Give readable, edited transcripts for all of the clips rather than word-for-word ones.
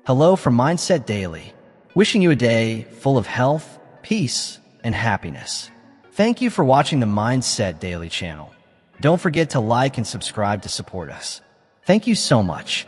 Hello from Mindset Daily, wishing you a day full of health, peace, and happiness. Thank you for watching the Mindset Daily channel. Don't forget to like and subscribe to support us. Thank you so much.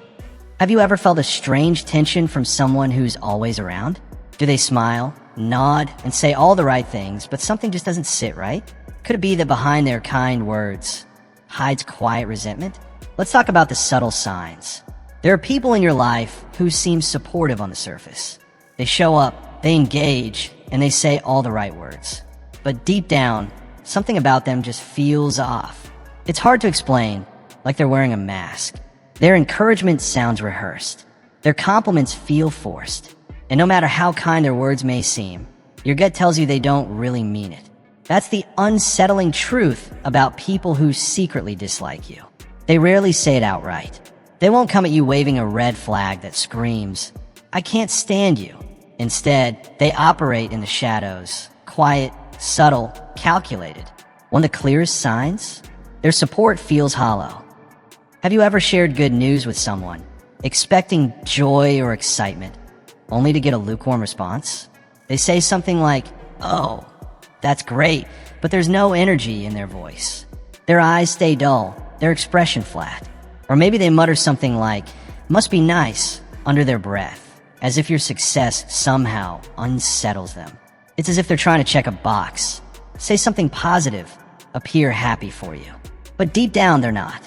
Have you ever felt a strange tension from someone who's always around? Do they smile, nod, and say all the right things, but something just doesn't sit right? Could it be that behind their kind words hides quiet resentment? Let's talk about the subtle signs. There are people in your life who seem supportive on the surface. They show up, they engage, and they say all the right words. But deep down, something about them just feels off. It's hard to explain, like they're wearing a mask. Their encouragement sounds rehearsed. Their compliments feel forced. And no matter how kind their words may seem, your gut tells you they don't really mean it. That's the unsettling truth about people who secretly dislike you. They rarely say it outright. They won't come at you waving a red flag that screams, "I can't stand you." Instead, they operate in the shadows, quiet, subtle, calculated. One of the clearest signs? Their support feels hollow. Have you ever shared good news with someone, expecting joy or excitement, only to get a lukewarm response? They say something like, "Oh, that's great," but there's no energy in their voice. Their eyes stay dull, their expression flat. Or maybe they mutter something like, "Must be nice," under their breath, as if your success somehow unsettles them. It's as if they're trying to check a box, say something positive, appear happy for you. But deep down, they're not.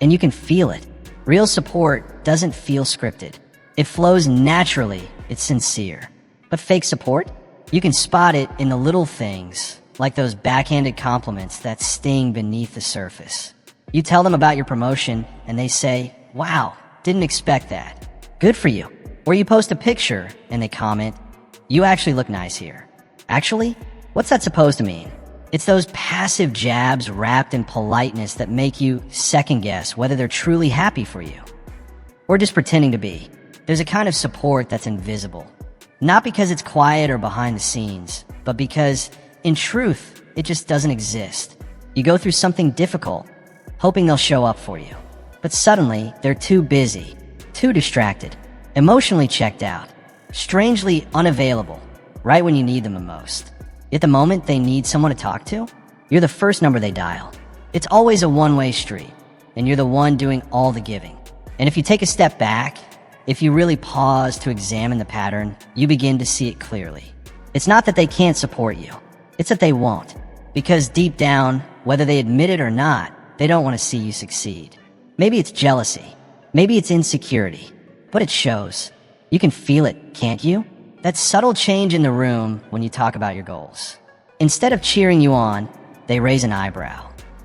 And you can feel it. Real support doesn't feel scripted. It flows naturally, it's sincere. But fake support? You can spot it in the little things, like those backhanded compliments that sting beneath the surface. You tell them about your promotion, and they say, "Wow, didn't expect that. Good for you." Or you post a picture, and they comment, "You actually look nice here." Actually, what's that supposed to mean? It's those passive jabs wrapped in politeness that make you second-guess whether they're truly happy for you. Or just pretending to be. There's a kind of support that's invisible. Not because it's quiet or behind the scenes, but because, in truth, it just doesn't exist. You go through something difficult, hoping they'll show up for you. But suddenly, they're too busy, too distracted, emotionally checked out, strangely unavailable, right when you need them the most. At the moment they need someone to talk to, you're the first number they dial. It's always a one-way street, and you're the one doing all the giving. And if you take a step back, if you really pause to examine the pattern, you begin to see it clearly. It's not that they can't support you. It's that they won't. Because deep down, whether they admit it or not, they don't want to see you succeed. Maybe it's jealousy. Maybe it's insecurity. But it shows. You can feel it, can't you? That subtle change in the room when you talk about your goals. Instead of cheering you on, they raise an eyebrow.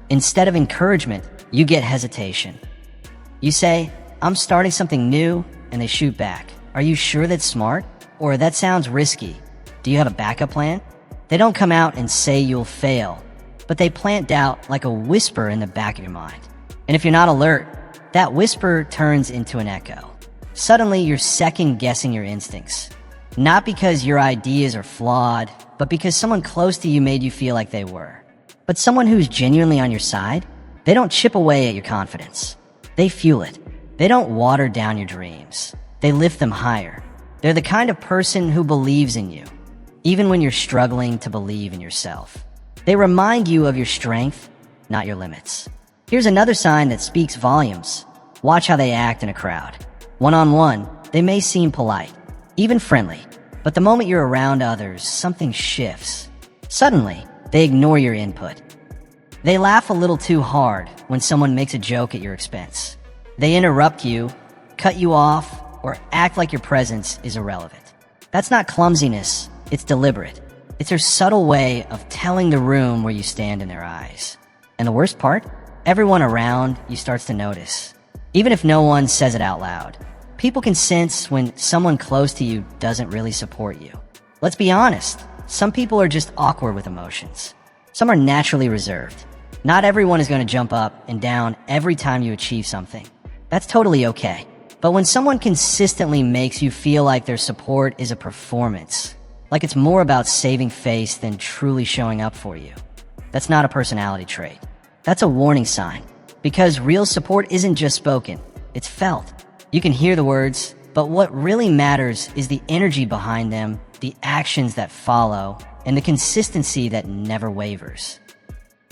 Instead of encouragement, you get hesitation. You say, "I'm starting something new," and they shoot back. "Are you sure that's smart?" Or, "That sounds risky. Do you have a backup plan?" They don't come out and say you'll fail, but they plant doubt like a whisper in the back of your mind. And if you're not alert, that whisper turns into an echo. Suddenly, you're second-guessing your instincts. Not because your ideas are flawed, but because someone close to you made you feel like they were. But someone who's genuinely on your side, they don't chip away at your confidence. They fuel it. They don't water down your dreams. They lift them higher. They're the kind of person who believes in you, even when you're struggling to believe in yourself. They remind you of your strength, not your limits. Here's another sign that speaks volumes. Watch how they act in a crowd. One-on-one, they may seem polite, even friendly, but the moment you're around others, something shifts. Suddenly, they ignore your input. They laugh a little too hard when someone makes a joke at your expense. They interrupt you, cut you off, or act like your presence is irrelevant. That's not clumsiness, it's deliberate. It's their subtle way of telling the room where you stand in their eyes. And the worst part? Everyone around you starts to notice. Even if no one says it out loud. People can sense when someone close to you doesn't really support you. Let's be honest, some people are just awkward with emotions. Some are naturally reserved. Not everyone is going to jump up and down every time you achieve something. That's totally okay. But when someone consistently makes you feel like their support is a performance, like it's more about saving face than truly showing up for you, that's not a personality trait. That's a warning sign. Because real support isn't just spoken, it's felt. You can hear the words, but what really matters is the energy behind them, the actions that follow, and the consistency that never wavers.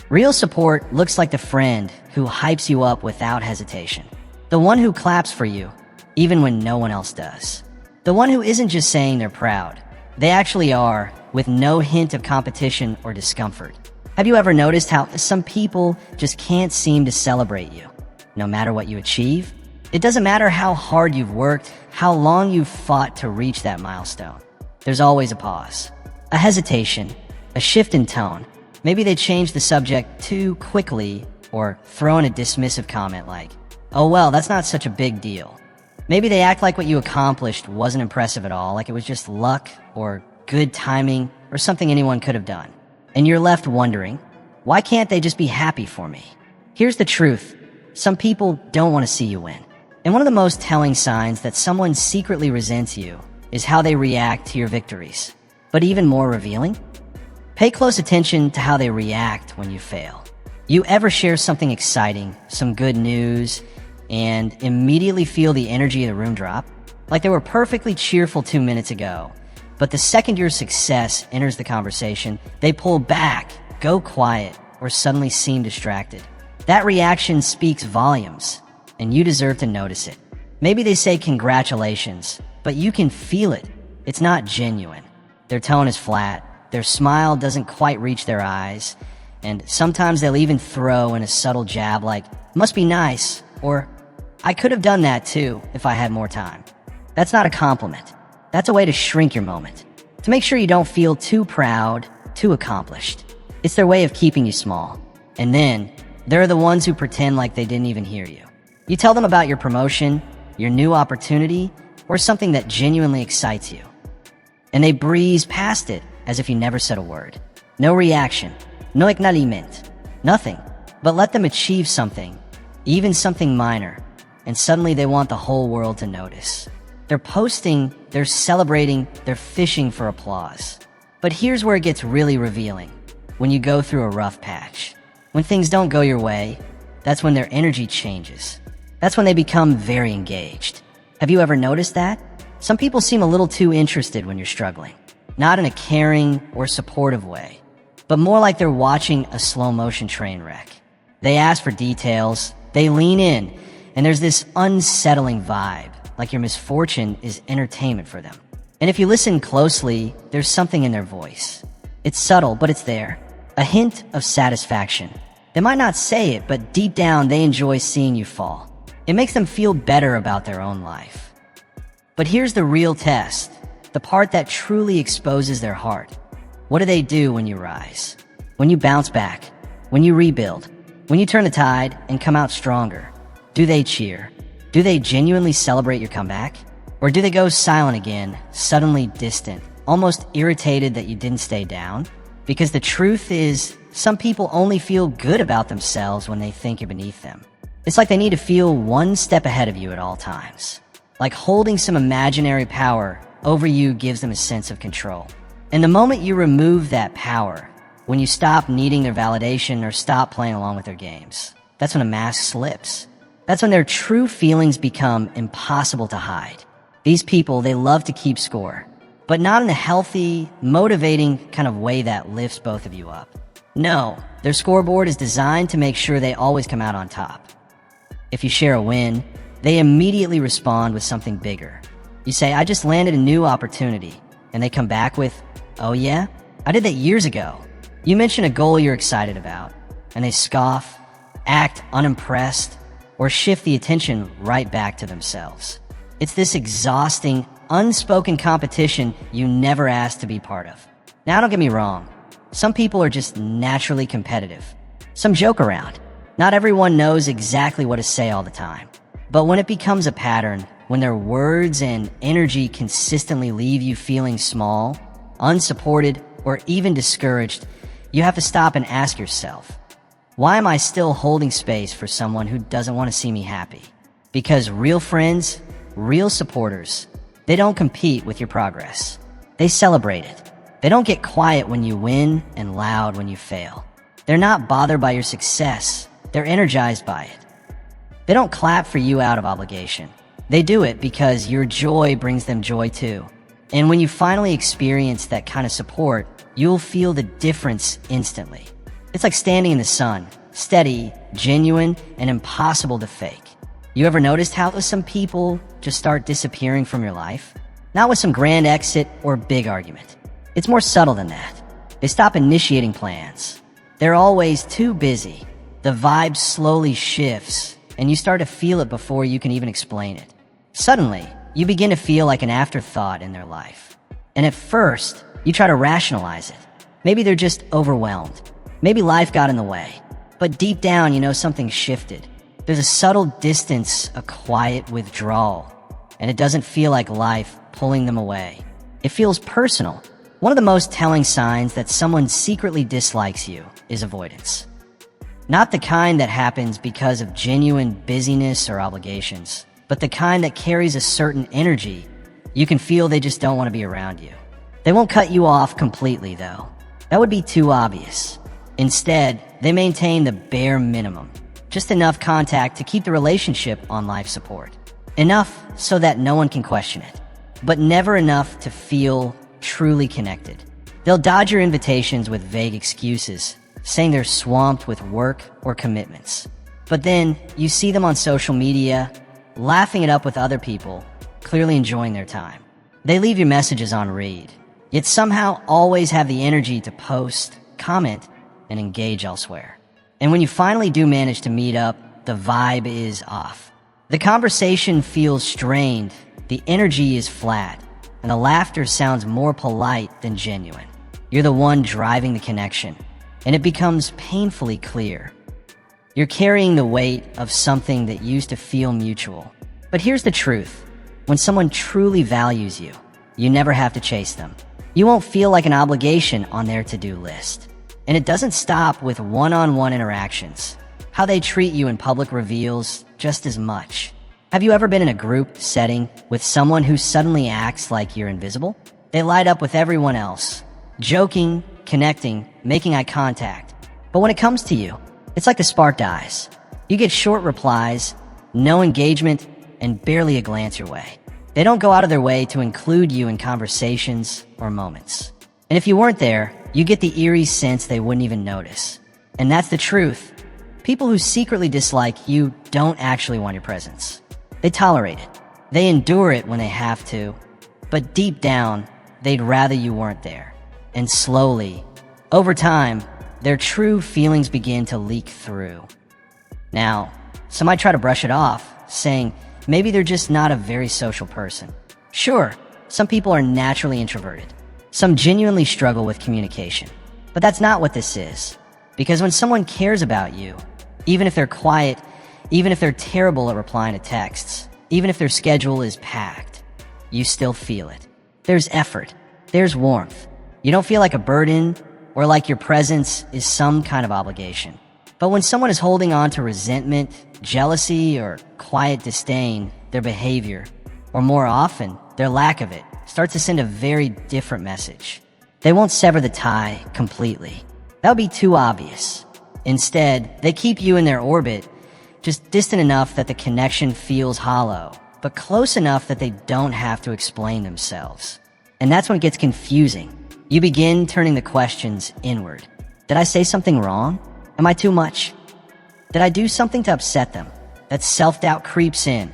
Real support looks like the friend who hypes you up without hesitation. The one who claps for you, even when no one else does. The one who isn't just saying they're proud. They actually are, with no hint of competition or discomfort. Have you ever noticed how some people just can't seem to celebrate you? No matter what you achieve, it doesn't matter how hard you've worked, how long you've fought to reach that milestone. There's always a pause, a hesitation, a shift in tone. Maybe they change the subject too quickly or throw in a dismissive comment like, "Oh well, that's not such a big deal." Maybe they act like what you accomplished wasn't impressive at all, like it was just luck or good timing or something anyone could have done. And you're left wondering, why can't they just be happy for me? Here's the truth. Some people don't want to see you win. And one of the most telling signs that someone secretly resents you is how they react to your victories. But even more revealing, pay close attention to how they react when you fail. You ever share something exciting, some good news, and immediately feel the energy of the room drop? Like they were perfectly cheerful 2 minutes ago, but the second your success enters the conversation, they pull back, go quiet, or suddenly seem distracted. That reaction speaks volumes, and you deserve to notice it. Maybe they say congratulations, but you can feel it. It's not genuine. Their tone is flat, their smile doesn't quite reach their eyes, and sometimes they'll even throw in a subtle jab like, "Must be nice," or "I could have done that too if I had more time." That's not a compliment. That's a way to shrink your moment, to make sure you don't feel too proud, too accomplished. It's their way of keeping you small. And then, there are the ones who pretend like they didn't even hear you. You tell them about your promotion, your new opportunity, or something that genuinely excites you, and they breeze past it as if you never said a word. No reaction, no acknowledgement, nothing. But let them achieve something, even something minor, and suddenly they want the whole world to notice. They're posting, they're celebrating, they're fishing for applause. But here's where it gets really revealing. When you go through a rough patch, when things don't go your way, that's when their energy changes. That's when they become very engaged. Have you ever noticed that? Some people seem a little too interested when you're struggling. Not in a caring or supportive way, but more like they're watching a slow-motion train wreck. They ask for details, they lean in, and there's this unsettling vibe, like your misfortune is entertainment for them. And if you listen closely, there's something in their voice. It's subtle, but it's there. A hint of satisfaction. They might not say it, but deep down they enjoy seeing you fall. It makes them feel better about their own life. But here's the real test, the part that truly exposes their heart. What do they do when you rise? When you bounce back? When you rebuild? When you turn the tide and come out stronger? Do they cheer? Do they genuinely celebrate your comeback? Or do they go silent again, suddenly distant, almost irritated that you didn't stay down? Because the truth is, some people only feel good about themselves when they think you're beneath them. It's like they need to feel one step ahead of you at all times. Like holding some imaginary power over you gives them a sense of control. And the moment you remove that power, when you stop needing their validation or stop playing along with their games, that's when a mask slips. That's when their true feelings become impossible to hide. These people, they love to keep score, but not in a healthy, motivating kind of way that lifts both of you up. No, their scoreboard is designed to make sure they always come out on top. If you share a win, they immediately respond with something bigger. You say, "I just landed a new opportunity," and they come back with, "Oh yeah? I did that years ago." You mention a goal you're excited about, and they scoff, act unimpressed, or shift the attention right back to themselves. It's this exhausting, unspoken competition you never asked to be part of. Now, don't get me wrong. Some people are just naturally competitive. Some joke around. Not everyone knows exactly what to say all the time. But when it becomes a pattern, when their words and energy consistently leave you feeling small, unsupported, or even discouraged, you have to stop and ask yourself, why am I still holding space for someone who doesn't want to see me happy? Because real friends, real supporters, they don't compete with your progress. They celebrate it. They don't get quiet when you win and loud when you fail. They're not bothered by your success. They're energized by it. They don't clap for you out of obligation. They do it because your joy brings them joy too. And when you finally experience that kind of support, you'll feel the difference instantly. It's like standing in the sun, steady, genuine, and impossible to fake. You ever noticed how some people just start disappearing from your life? Not with some grand exit or big argument. It's more subtle than that. They stop initiating plans. They're always too busy. The vibe slowly shifts, and you start to feel it before you can even explain it. Suddenly, you begin to feel like an afterthought in their life. And at first, you try to rationalize it. Maybe they're just overwhelmed. Maybe life got in the way. But deep down, you know something shifted. There's a subtle distance, a quiet withdrawal. And it doesn't feel like life pulling them away. It feels personal. One of the most telling signs that someone secretly dislikes you is avoidance. Not the kind that happens because of genuine busyness or obligations, but the kind that carries a certain energy. You can feel they just don't want to be around you. They won't cut you off completely, though. That would be too obvious. Instead, they maintain the bare minimum. Just enough contact to keep the relationship on life support. Enough so that no one can question it. But never enough to feel truly connected. They'll dodge your invitations with vague excuses, saying they're swamped with work or commitments. But then, you see them on social media, laughing it up with other people, clearly enjoying their time. They leave your messages on read, yet somehow always have the energy to post, comment, and engage elsewhere. And when you finally do manage to meet up, the vibe is off. The conversation feels strained, the energy is flat, and the laughter sounds more polite than genuine. You're the one driving the connection, and it becomes painfully clear. You're carrying the weight of something that used to feel mutual. But here's the truth. When someone truly values you, you never have to chase them. You won't feel like an obligation on their to-do list. And it doesn't stop with one-on-one interactions. How they treat you in public reveals just as much. Have you ever been in a group setting with someone who suddenly acts like you're invisible? They light up with everyone else, joking, connecting, making eye contact. But when it comes to you, it's like the spark dies. You get short replies, no engagement, and barely a glance your way. They don't go out of their way to include you in conversations or moments. And if you weren't there, you get the eerie sense they wouldn't even notice. And that's the truth. People who secretly dislike you don't actually want your presence. They tolerate it. They endure it when they have to. But deep down, they'd rather you weren't there. And slowly, over time, their true feelings begin to leak through. Now, some might try to brush it off, saying maybe they're just not a very social person. Sure, some people are naturally introverted. Some genuinely struggle with communication. But that's not what this is. Because when someone cares about you, even if they're quiet, even if they're terrible at replying to texts, even if their schedule is packed, you still feel it. There's effort. There's warmth. You don't feel like a burden or like your presence is some kind of obligation. But when someone is holding on to resentment, jealousy, or quiet disdain, their behavior, or more often, their lack of it, starts to send a very different message. They won't sever the tie completely. That would be too obvious. Instead, they keep you in their orbit, just distant enough that the connection feels hollow, but close enough that they don't have to explain themselves. And that's when it gets confusing. You begin turning the questions inward. Did I say something wrong? Am I too much? Did I do something to upset them? That self-doubt creeps in,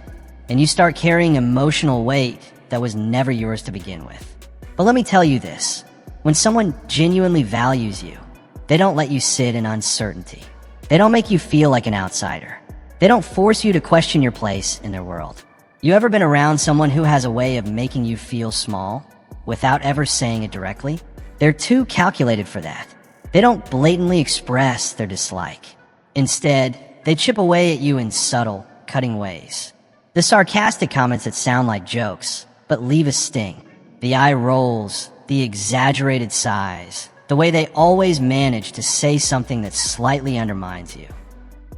and you start carrying emotional weight that was never yours to begin with. But let me tell you this. When someone genuinely values you, they don't let you sit in uncertainty. They don't make you feel like an outsider. They don't force you to question your place in their world. You ever been around someone who has a way of making you feel small without ever saying it directly? They're too calculated for that. They don't blatantly express their dislike. Instead, they chip away at you in subtle, cutting ways. The sarcastic comments that sound like jokes, but leave a sting. The eye rolls, the exaggerated sighs, the way they always manage to say something that slightly undermines you.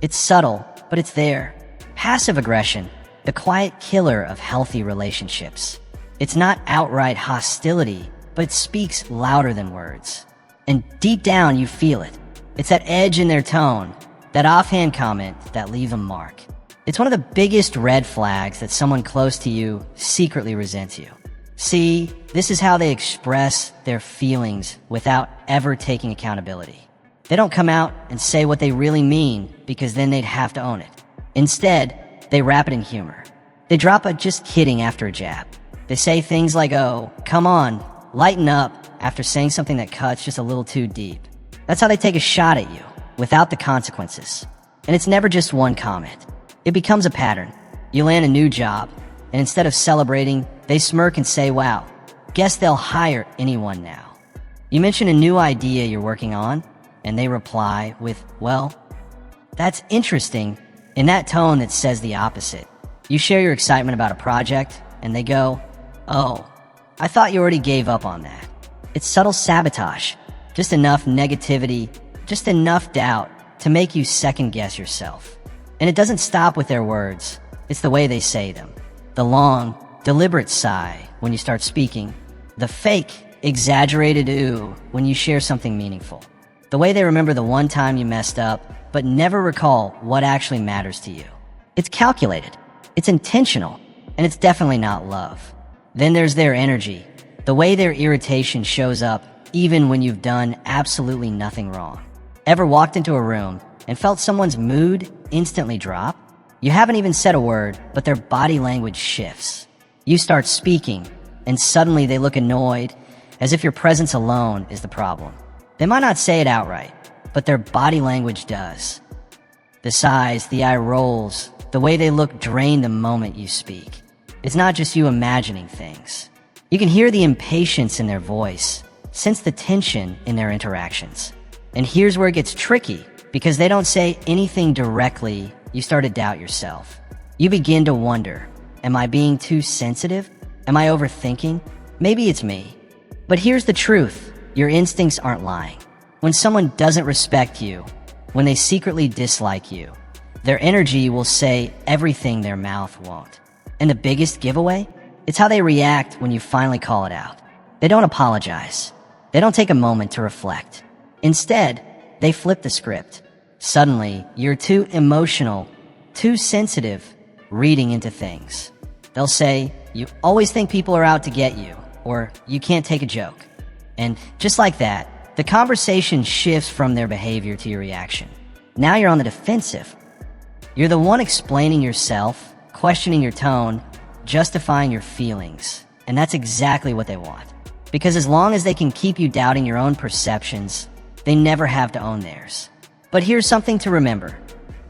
It's subtle, but it's there. Passive aggression, the quiet killer of healthy relationships. It's not outright hostility, but it speaks louder than words. And deep down, you feel it. It's that edge in their tone, that offhand comment that leave a mark. It's one of the biggest red flags that someone close to you secretly resents you. See, this is how they express their feelings without ever taking accountability. They don't come out and say what they really mean because then they'd have to own it. Instead, they wrap it in humor. They drop a "just kidding" after a jab. They say things like, "Oh, come on, lighten up," after saying something that cuts just a little too deep. That's how they take a shot at you, without the consequences. And it's never just one comment. It becomes a pattern. You land a new job, and instead of celebrating, they smirk and say, "Wow, guess they'll hire anyone now." You mention a new idea you're working on, and they reply with, "Well, that's interesting," in that tone that says the opposite. You share your excitement about a project, and they go, "Oh, I thought you already gave up on that." It's subtle sabotage, just enough negativity, just enough doubt to make you second-guess yourself. And it doesn't stop with their words. It's the way they say them. The long, deliberate sigh when you start speaking. The fake, exaggerated ooh when you share something meaningful. The way they remember the one time you messed up, but never recall what actually matters to you. It's calculated. It's intentional. And it's definitely not love. Then there's their energy. The way their irritation shows up even when you've done absolutely nothing wrong. Ever walked into a room and felt someone's mood instantly drop? You haven't even said a word, but their body language shifts. You start speaking, and suddenly they look annoyed, as if your presence alone is the problem. They might not say it outright, but their body language does. The sighs, the eye rolls, the way they look drain the moment you speak. It's not just you imagining things. You can hear the impatience in their voice, sense the tension in their interactions. And here's where it gets tricky. Because they don't say anything directly, you start to doubt yourself. You begin to wonder, am I being too sensitive? Am I overthinking? Maybe it's me. But here's the truth. Your instincts aren't lying. When someone doesn't respect you, when they secretly dislike you, their energy will say everything their mouth won't. And the biggest giveaway? It's how they react when you finally call it out. They don't apologize. They don't take a moment to reflect. Instead, they flip the script. Suddenly, you're too emotional, too sensitive, reading into things. They'll say, "You always think people are out to get you," or "You can't take a joke." And just like that, the conversation shifts from their behavior to your reaction. Now you're on the defensive. You're the one explaining yourself, questioning your tone, justifying your feelings. And that's exactly what they want. Because as long as they can keep you doubting your own perceptions, they never have to own theirs. But here's something to remember.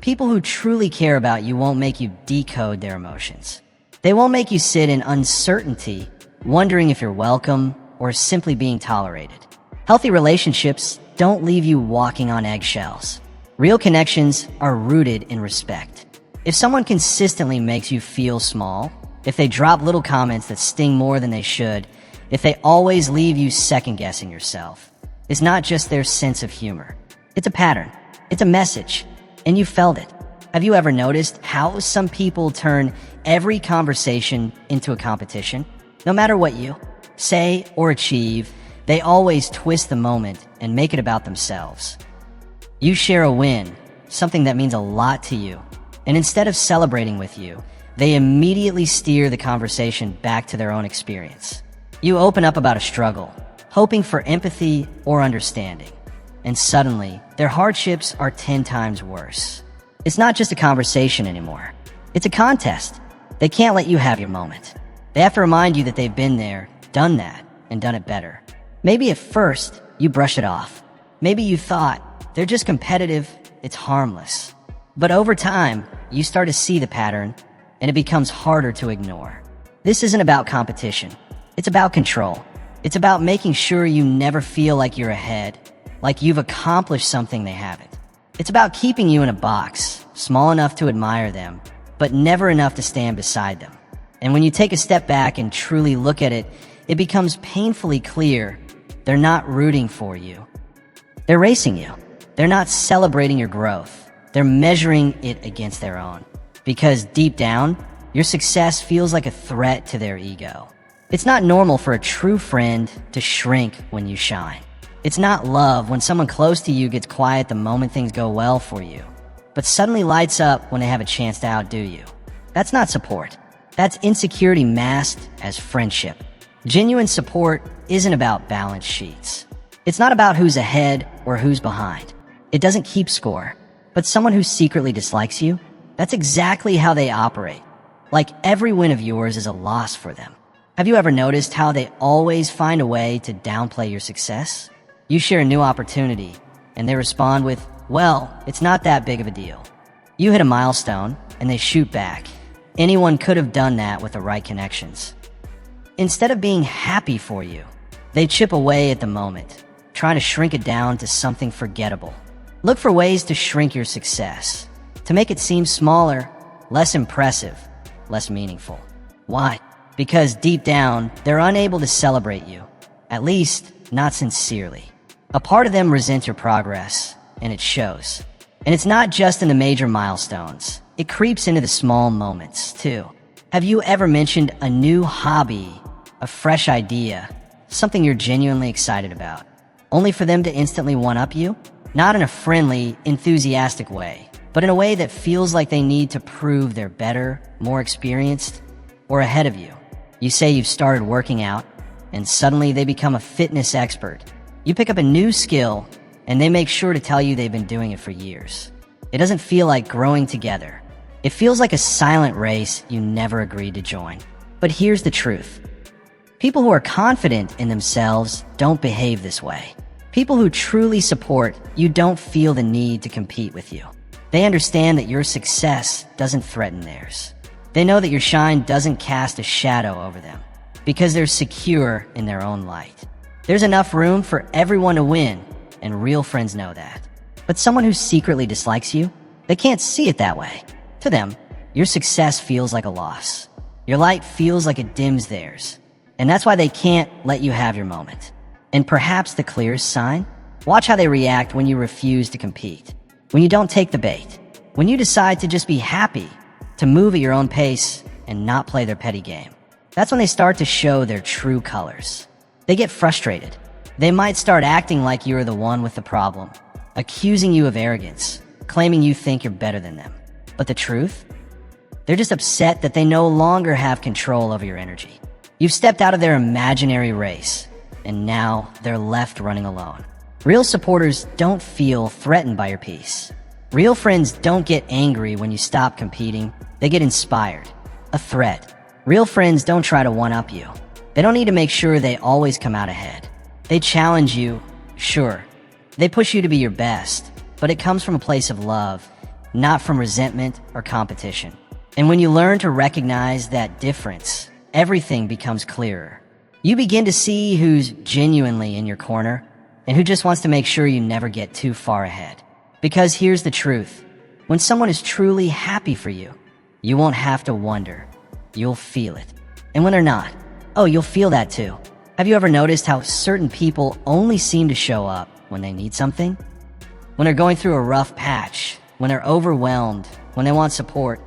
People who truly care about you won't make you decode their emotions. They won't make you sit in uncertainty, wondering if you're welcome or simply being tolerated. Healthy relationships don't leave you walking on eggshells. Real connections are rooted in respect. If someone consistently makes you feel small, if they drop little comments that sting more than they should, if they always leave you second-guessing yourself, it's not just their sense of humor. It's a pattern. It's a message. And you felt it. Have you ever noticed how some people turn every conversation into a competition? No matter what you say or achieve, they always twist the moment and make it about themselves. You share a win, something that means a lot to you, and instead of celebrating with you, they immediately steer the conversation back to their own experience. You open up about a struggle, hoping for empathy or understanding. And suddenly, their hardships are 10 times worse. It's not just a conversation anymore. It's a contest. They can't let you have your moment. They have to remind you that they've been there, done that, and done it better. Maybe at first, you brush it off. Maybe you thought, they're just competitive, it's harmless. But over time, you start to see the pattern, and it becomes harder to ignore. This isn't about competition. It's about control. It's about making sure you never feel like you're ahead, like you've accomplished something they haven't. It's about keeping you in a box, small enough to admire them, but never enough to stand beside them. And when you take a step back and truly look at it, it becomes painfully clear they're not rooting for you. They're racing you. They're not celebrating your growth. They're measuring it against their own. Because deep down, your success feels like a threat to their ego. It's not normal for a true friend to shrink when you shine. It's not love when someone close to you gets quiet the moment things go well for you. but suddenly lights up when they have a chance to outdo you. That's not support. That's insecurity masked as friendship. Genuine support isn't about balance sheets. It's not about who's ahead or who's behind. It doesn't keep score. But someone who secretly dislikes you, that's exactly how they operate. Like every win of yours is a loss for them. Have you ever noticed how they always find a way to downplay your success? You share a new opportunity, and they respond with, well, it's not that big of a deal. You hit a milestone, and they shoot back. Anyone could have done that with the right connections. Instead of being happy for you, they chip away at the moment, trying to shrink it down to something forgettable. Look for ways to shrink your success, to make it seem smaller, less impressive, less meaningful. Why? Because deep down, they're unable to celebrate you, at least not sincerely. A part of them resents your progress, and it shows. And it's not just in the major milestones. It creeps into the small moments, too. Have you ever mentioned a new hobby, a fresh idea, something you're genuinely excited about, only for them to instantly one-up you? Not in a friendly, enthusiastic way, but in a way that feels like they need to prove they're better, more experienced, or ahead of you. You say you've started working out, and suddenly they become a fitness expert. You pick up a new skill, and they make sure to tell you they've been doing it for years. It doesn't feel like growing together. It feels like a silent race you never agreed to join. But here's the truth. People who are confident in themselves don't behave this way. People who truly support you don't feel the need to compete with you. They understand that your success doesn't threaten theirs. They know that your shine doesn't cast a shadow over them because they're secure in their own light. There's enough room for everyone to win, and real friends know that. But someone who secretly dislikes you, they can't see it that way. To them, your success feels like a loss. Your light feels like it dims theirs. And that's why they can't let you have your moment. And perhaps the clearest sign? Watch how they react when you refuse to compete. When you don't take the bait. When you decide to just be happy, to move at your own pace and not play their petty game. That's when they start to show their true colors. They get frustrated. They might start acting like you're the one with the problem, accusing you of arrogance, claiming you think you're better than them. But the truth? They're just upset that they no longer have control over your energy. You've stepped out of their imaginary race, and now they're left running alone. Real supporters don't feel threatened by your peace. Real friends don't get angry when you stop competing. They get inspired. A threat. Real friends don't try to one-up you. They don't need to make sure they always come out ahead. They challenge you, sure. They push you to be your best, but it comes from a place of love, not from resentment or competition. And when you learn to recognize that difference, everything becomes clearer. You begin to see who's genuinely in your corner and who just wants to make sure you never get too far ahead. Because here's the truth. When someone is truly happy for you, you won't have to wonder. You'll feel it. And when they're not, oh, you'll feel that too. Have you ever noticed how certain people only seem to show up when they need something? When they're going through a rough patch, when they're overwhelmed, when they want support,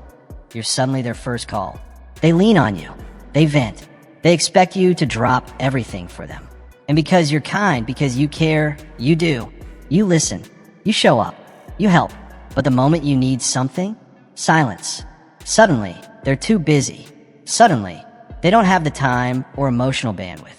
you're suddenly their first call. They lean on you. They vent. They expect you to drop everything for them. And because you're kind, because you care, you do. You listen. You show up. You help. But the moment you need something, silence. Suddenly, they're too busy. Suddenly, they don't have the time or emotional bandwidth.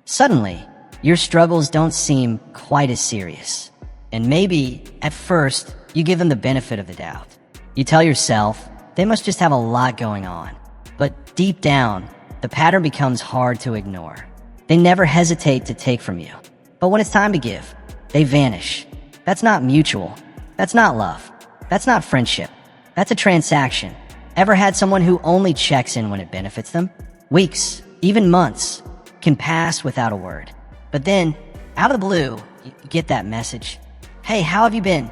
Suddenly, your struggles don't seem quite as serious. And maybe, at first, you give them the benefit of the doubt. You tell yourself, they must just have a lot going on. But deep down, the pattern becomes hard to ignore. They never hesitate to take from you. But when it's time to give, they vanish. That's not mutual. That's not love. That's not friendship. That's a transaction. Ever had someone who only checks in when it benefits them? Weeks, even months, can pass without a word. But then, out of the blue, you get that message. Hey, how have you been?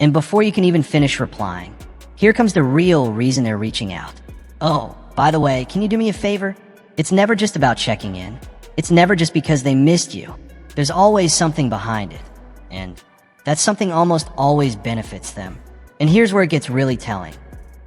And before you can even finish replying, here comes the real reason they're reaching out. Oh, by the way, can you do me a favor? It's never just about checking in. It's never just because they missed you. There's always something behind it. And that something almost always benefits them. And here's where it gets really telling.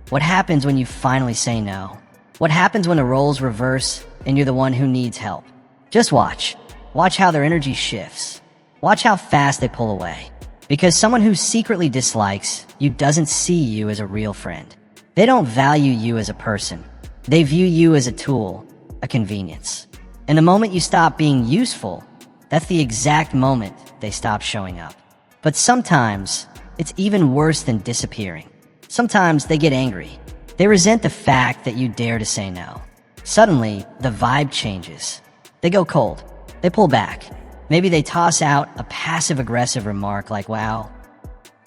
What happens when you finally say no? What happens when the roles reverse and you're the one who needs help? Just watch. Watch how their energy shifts. Watch how fast they pull away. Because someone who secretly dislikes you doesn't see you as a real friend. They don't value you as a person. They view you as a tool, a convenience. And the moment you stop being useful, that's the exact moment they stop showing up. But sometimes, it's even worse than disappearing. Sometimes they get angry. They resent the fact that you dare to say no. Suddenly, the vibe changes. They go cold. They pull back. Maybe they toss out a passive-aggressive remark like, wow,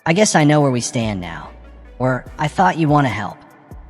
I guess I know where we stand now. Or, I thought you want to help.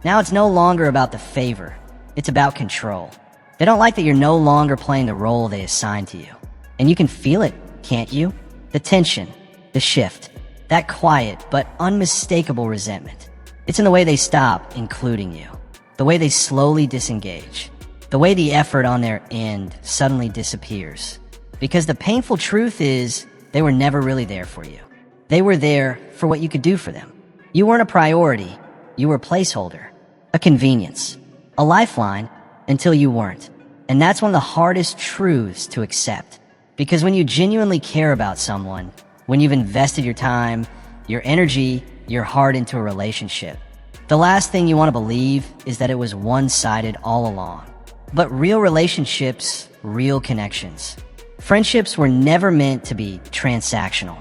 Now it's no longer about the favor. It's about control. They don't like that you're no longer playing the role they assigned to you. And you can feel it, can't you? The tension, the shift, that quiet but unmistakable resentment. It's in the way they stop including you, the way they slowly disengage, the way the effort on their end suddenly disappears. Because the painful truth is, they were never really there for you. They were there for what you could do for them. You weren't a priority. You were a placeholder, a convenience, a lifeline until you weren't. And that's one of the hardest truths to accept. Because when you genuinely care about someone, when you've invested your time, your energy, your heart into a relationship, the last thing you want to believe is that it was one-sided all along. But real relationships, real connections, friendships were never meant to be transactional.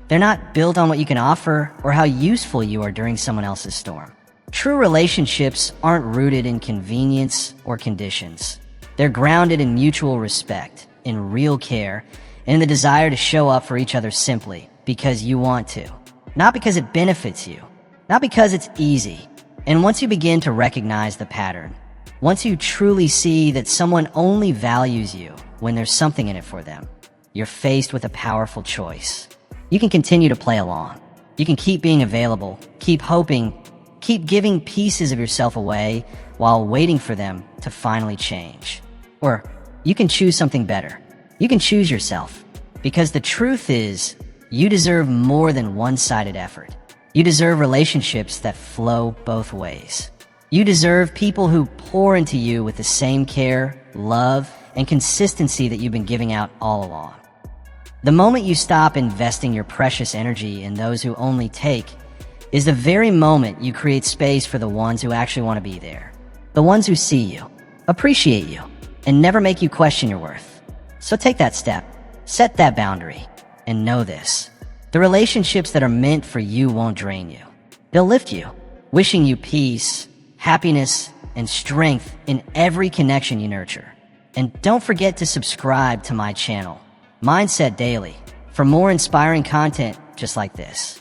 They're not built on what you can offer or how useful you are during someone else's storm. True relationships aren't rooted in convenience or conditions. They're grounded in mutual respect, in real care, and in the desire to show up for each other simply because you want to. Not because it benefits you. Not because it's easy. And once you begin to recognize the pattern, once you truly see that someone only values you when there's something in it for them, you're faced with a powerful choice. You can continue to play along. You can keep being available, keep hoping, keep giving pieces of yourself away while waiting for them to finally change. Or you can choose something better. You can choose yourself. Because the truth is, you deserve more than one-sided effort. You deserve relationships that flow both ways. You deserve people who pour into you with the same care, love, and consistency that you've been giving out all along. The moment you stop investing your precious energy in those who only take is the very moment you create space for the ones who actually want to be there. The ones who see you, appreciate you, and never make you question your worth. So take that step, set that boundary, and know this. The relationships that are meant for you won't drain you. They'll lift you, wishing you peace, happiness, and strength in every connection you nurture. And don't forget to subscribe to my channel, Mindset Daily, for more inspiring content just like this.